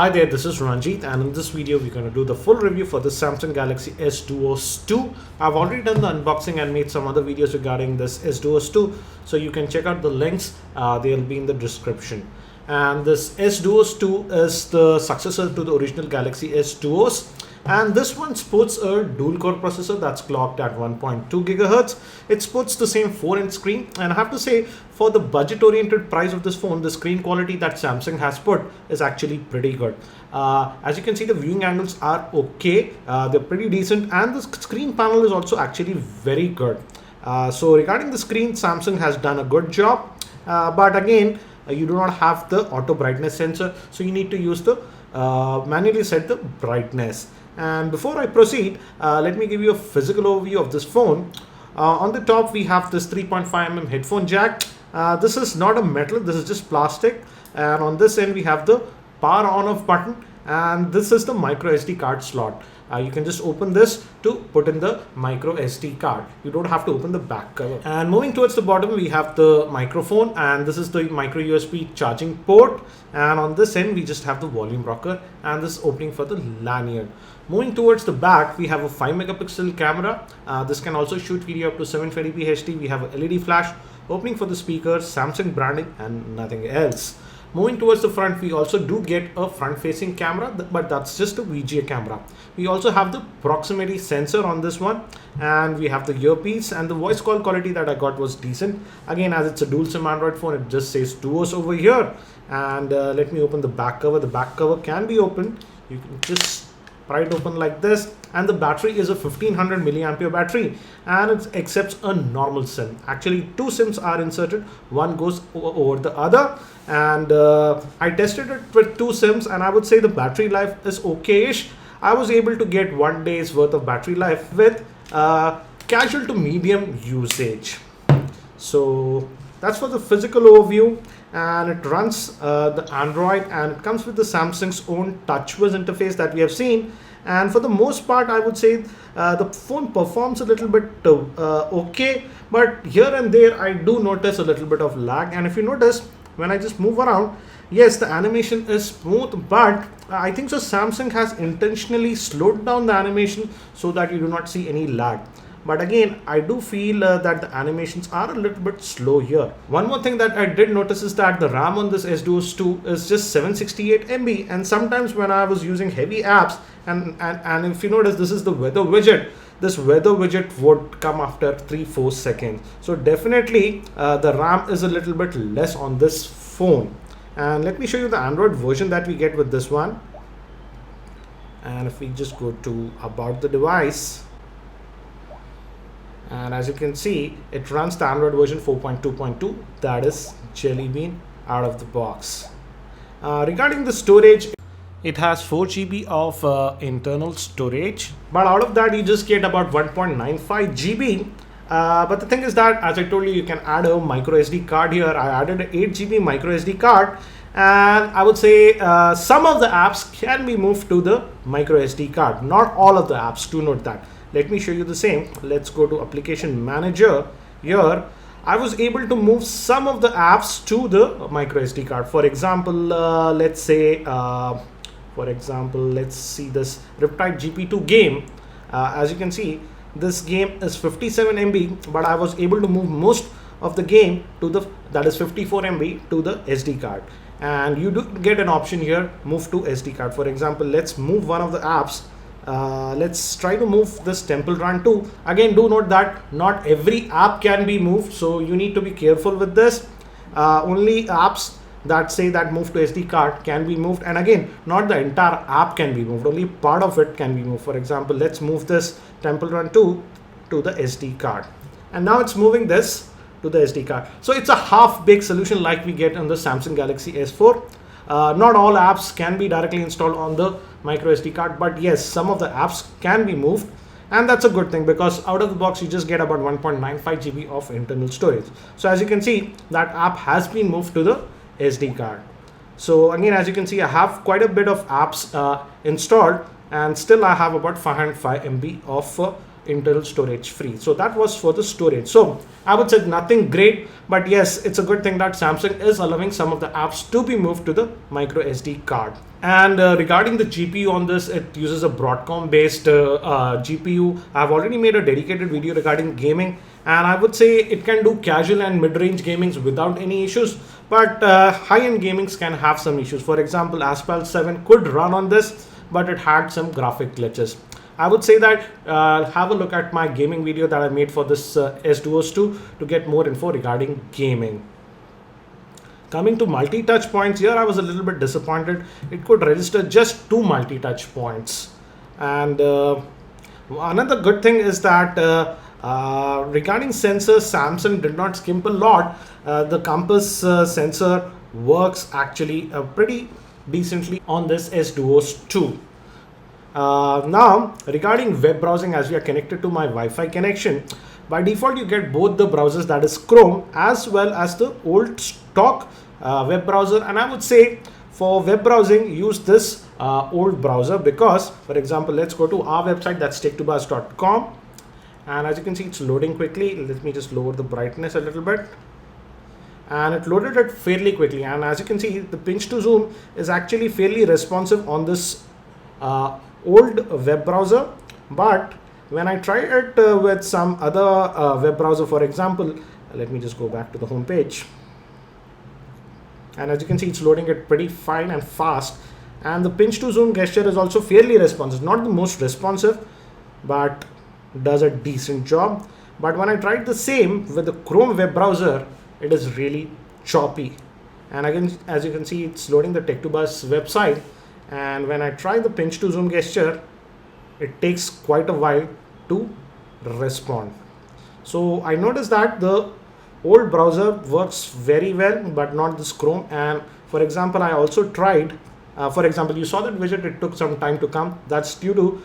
Hi there, this is Ranjit, and in this video we're going to do the full review for the Samsung Galaxy S Duos 2. I've already done the unboxing and made some other videos regarding this S Duos 2, so you can check out the links, they'll be in the description. And this S Duos 2 is the successor to the original Galaxy S Duos. And this one sports a dual core processor that's clocked at 1.2 GHz. It sports the same 4-inch screen, and I have to say, for the budget oriented price of this phone, the screen quality that Samsung has put is actually pretty good. As you can see, the viewing angles are okay, they're pretty decent, and the screen panel is also actually very good. So regarding the screen, Samsung has done a good job, but again, you do not have the auto brightness sensor, so you need to use the manually set the brightness. And before I proceed, let me give you a physical overview of this phone. On the top we have this 3.5mm headphone jack. This is not a metal, this is just plastic, and on this end we have the power on off button, and this is the micro SD card slot. You can just open this to put in the micro SD card. You don't have to open the back cover. And moving towards the bottom, we have the microphone, and this is the micro USB charging port. And on this end, we just have the volume rocker and this opening for the lanyard. Moving towards the back, we have a 5 megapixel camera. This can also shoot video up to 720p HD. We have a LED flash, opening for the speakers, Samsung branding, and nothing else. Moving towards the front, we also do get a front-facing camera, but that's just a VGA camera. We also have the proximity sensor on this one, and we have the earpiece, and the voice call quality that I got was decent. Again, as it's a dual SIM Android phone, it just says Duos over here. And let me open the back cover. The back cover can be opened. You can just pry it open like this, and the battery is a 1500 milliampere battery, and it accepts a normal SIM. Actually, two SIMs are inserted, one goes over the other, and I tested it with two SIMs, and I would say the battery life is okay-ish. I was able to get 1 day's worth of battery life with casual to medium usage. So that's for the physical overview, and it runs the Android, and it comes with the Samsung's own TouchWiz interface that we have seen. And for the most part, I would say the phone performs a little bit okay, but here and there I do notice a little bit of lag. And if you notice, when I just move around, yes, the animation is smooth, but I think so Samsung has intentionally slowed down the animation so that you do not see any lag. But again, I do feel that the animations are a little bit slow here. One more thing that I did notice is that the RAM on this S Duos 2 is just 768 MB, and sometimes when I was using heavy apps, and if you notice, this is the weather widget. This weather widget would come after 3-4 seconds. So definitely the RAM is a little bit less on this phone. And let me show you the Android version that we get with this one. And if we just go to about the device, and as you can see, it runs the Android version 4.2.2, that is Jelly Bean out of the box. Regarding the storage, it has 4 GB of internal storage, but out of that you just get about 1.95 GB. But the thing is that, as I told you, you can add a micro SD card here. I added an 8 GB micro SD card, and I would say some of the apps can be moved to the micro SD card. Not all of the apps, do note that. Let me show you the same. Let's go to application manager. Here I was able to move some of the apps to the micro SD card. For example, let's say let's see this Riptide GP2 game. As you can see, this game is 57 MB, but I was able to move most of the game to the, that is 54 MB, to the SD card. And you do get an option here, move to SD card. For example, let's move one of the apps. Let's try to move this Temple Run 2. Again, do note that not every app can be moved, so you need to be careful with this. Only apps that say that move to SD card can be moved, and again, not the entire app can be moved, only part of it can be moved. For example, let's move this Temple Run 2 to the SD card, and now it's moving this to the SD card. So it's a half-baked solution like we get on the Samsung Galaxy S4. Not all apps can be directly installed on the micro SD card, but yes, some of the apps can be moved, and that's a good thing, because out of the box you just get about 1.95 GB of internal storage. So as you can see, that app has been moved to the SD card. So again, as you can see, I have quite a bit of apps installed, and still I have about 505 MB of internal storage free. So that was for the storage. So I would say nothing great, but yes, it's a good thing that Samsung is allowing some of the apps to be moved to the micro SD card. And regarding the GPU on this, it uses a Broadcom based GPU. I've already made a dedicated video regarding gaming, and I would say it can do casual and mid-range gamings without any issues, but high-end gamings can have some issues. For example, Asphalt 7 could run on this, but it had some graphic glitches. I would say that have a look at my gaming video that I made for this S-Duos 2 to get more info regarding gaming. Coming to multi-touch points, here I was a little bit disappointed. It could register just 2 multi-touch points. And another good thing is that regarding sensors, Samsung did not skimp a lot. The compass sensor works actually pretty decently on this S-Duos 2. Now, regarding web browsing, as we are connected to my Wi-Fi connection, by default you get both the browsers, that is Chrome as well as the old stock web browser. And I would say for web browsing, use this old browser, because for example, let's go to our website, that's techtubaz.com, and as you can see, it's loading quickly. Let me just lower the brightness a little bit, and it loaded it fairly quickly. And as you can see, the pinch to zoom is actually fairly responsive on this old web browser. But when I try it with some other web browser, for example, let me just go back to the home page, and as you can see, it's loading it pretty fine and fast, and the pinch to zoom gesture is also fairly responsive. Not the most responsive, but does a decent job. But when I tried the same with the Chrome web browser, it is really choppy. And again, as you can see, it's loading the Tech2Buzz website, and when I try the pinch to zoom gesture, it takes quite a while to respond. So I noticed that the old browser works very well, but not this Chrome. And for example, I also tried, for example, you saw that widget, it took some time to come. That's due to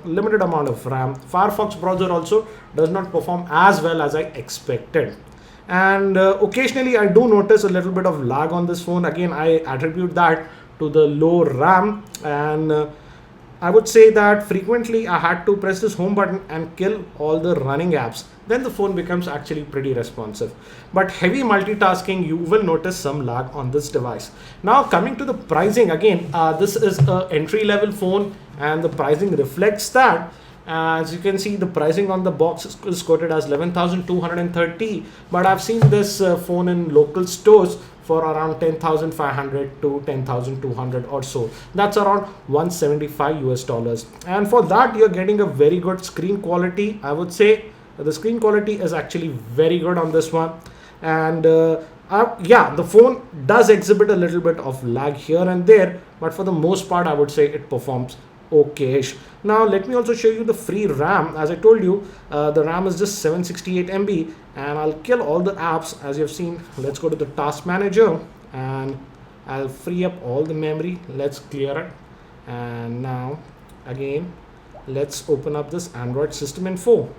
limited amount of RAM. Firefox browser also does not perform as well as I expected. And occasionally I do notice a little bit of lag on this phone. Again, I attribute that to the low RAM, and I would say that frequently I had to press this home button and kill all the running apps. Then the phone becomes actually pretty responsive. But heavy multitasking, you will notice some lag on this device. Now coming to the pricing, again, this is an entry-level phone, and the pricing reflects that. As you can see, the pricing on the box is quoted as 11,230, but I've seen this phone in local stores for around 10,500 to 10,200 or so. That's around $175 US. And for that, you're getting a very good screen quality. I would say the screen quality is actually very good on this one. And yeah, the phone does exhibit a little bit of lag here and there, but for the most part, I would say it performs okay-ish. Now let me also show you the free RAM. As I told you, the RAM is just 768 MB, and I'll kill all the apps. As you've seen, let's go to the task manager, and I'll free up all the memory. Let's clear it, and now again let's open up this Android system info.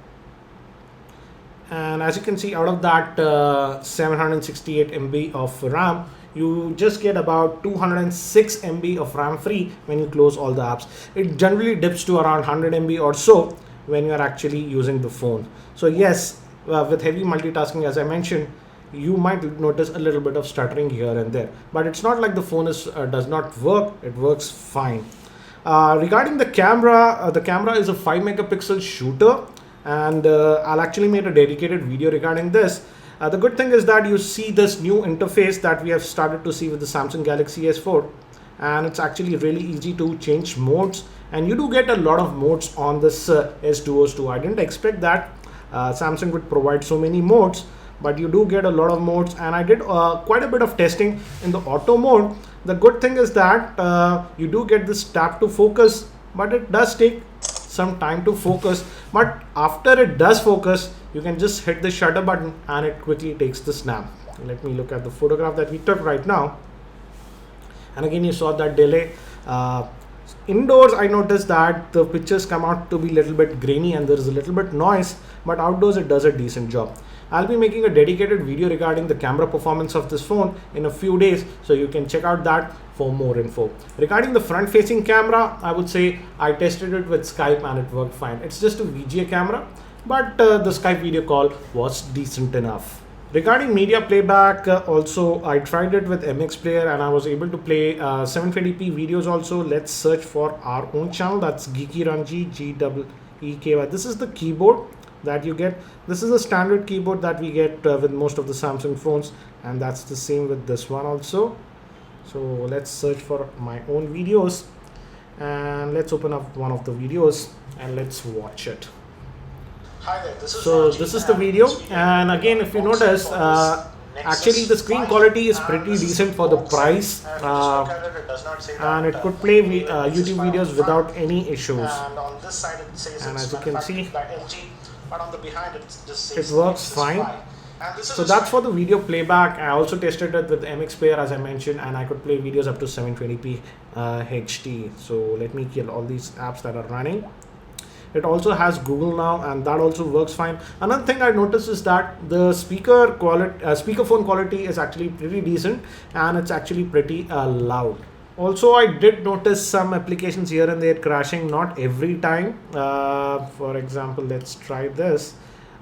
And as you can see, out of that 768 MB of RAM, you just get about 206 MB of RAM free when you close all the apps. It generally dips to around 100 MB or so when you are actually using the phone. So yes, with heavy multitasking, as I mentioned, you might notice a little bit of stuttering here and there, but it's not like the phone is does not work. It works fine. Regarding the camera is a 5 megapixel shooter, and I'll actually make a dedicated video regarding this. The good thing is that you see this new interface that we have started to see with the Samsung Galaxy S4, and it's actually really easy to change modes, and you do get a lot of modes on this S-Duos 2. I didn't expect that Samsung would provide so many modes, but you do get a lot of modes, and I did quite a bit of testing in the auto mode. The good thing is that you do get this tap to focus, but it does take some time to focus. But after it does focus, you can just hit the shutter button and it quickly takes the snap. Let me look at the photograph that we took right now, and again you saw that delay. Indoors I noticed that the pictures come out to be a little bit grainy and there is a little bit noise, but outdoors it does a decent job. I'll be making a dedicated video regarding the camera performance of this phone in a few days, so you can check out that for more info. Regarding the front facing camera, I would say I tested it with Skype and it worked fine. It's just a VGA camera, but the Skype video call was decent enough. Regarding media playback, also I tried it with MX Player and I was able to play 720p videos also. Let's search for our own channel, that's Geeky Ranjit, Geeky. This is the keyboard that you get. This is a standard keyboard that we get with most of the Samsung phones, and that's the same with this one also. So let's search for my own videos and let's open up one of the videos and let's watch it. Hi there, this is So this is the video, and again if you notice, actually the screen quality is pretty decent for the price, and it could play YouTube videos without any issues. And on this side it says And as you can see, by LG, but on the behind it just says it works fine. So that's for the video playback. I also tested it with MX Player as I mentioned, and I could play videos up to 720p HD. So let me kill all these apps that are running. It also has Google Now, and that also works fine. Another thing I noticed is that the speakerphone quality is actually pretty decent, and it's actually pretty loud. Also, I did notice some applications here and there crashing, not every time. For example, let's try this.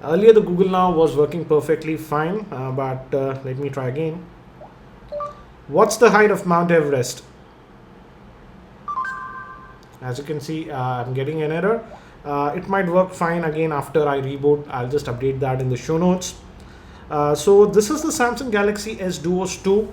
Earlier the Google Now was working perfectly fine, but let me try again. What's the height of Mount Everest? As you can see, I'm getting an error. It might work fine again after I reboot. I'll just update that in the show notes. So this is the Samsung Galaxy S Duos 2.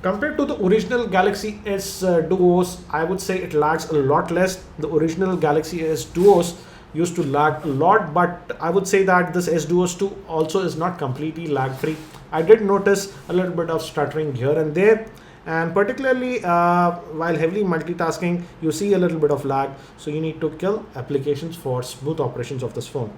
Compared to the original Galaxy S Duos, I would say it lags a lot less. The original Galaxy S Duos used to lag a lot, but I would say that this S Duos 2 also is not completely lag free. I did notice a little bit of stuttering here and there, and particularly while heavily multitasking you see a little bit of lag, so you need to kill applications for smooth operations of this phone.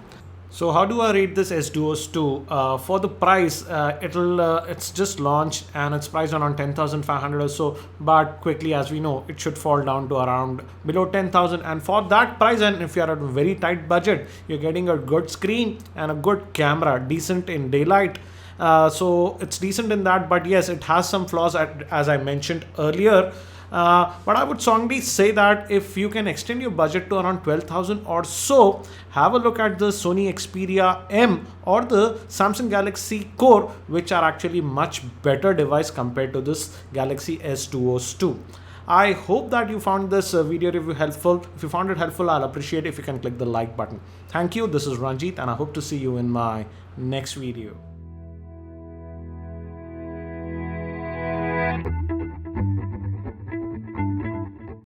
So how do I rate this S Duos 2? For the price, it's just launched and it's priced around 10,500 or so, but quickly, as we know, it should fall down to around below 10,000, and for that price, and if you are at a very tight budget, you're getting a good screen and a good camera, decent in daylight. So it's decent in that, but yes, it has some flaws as I mentioned earlier. But I would strongly say that if you can extend your budget to around 12,000 or so, have a look at the Sony Xperia M or the Samsung Galaxy Core, which are actually much better device compared to this Galaxy S Duos 2. I hope that you found this video review helpful. If you found it helpful, I'll appreciate if you can click the like button. Thank you. This is Ranjit, and I hope to see you in my next video.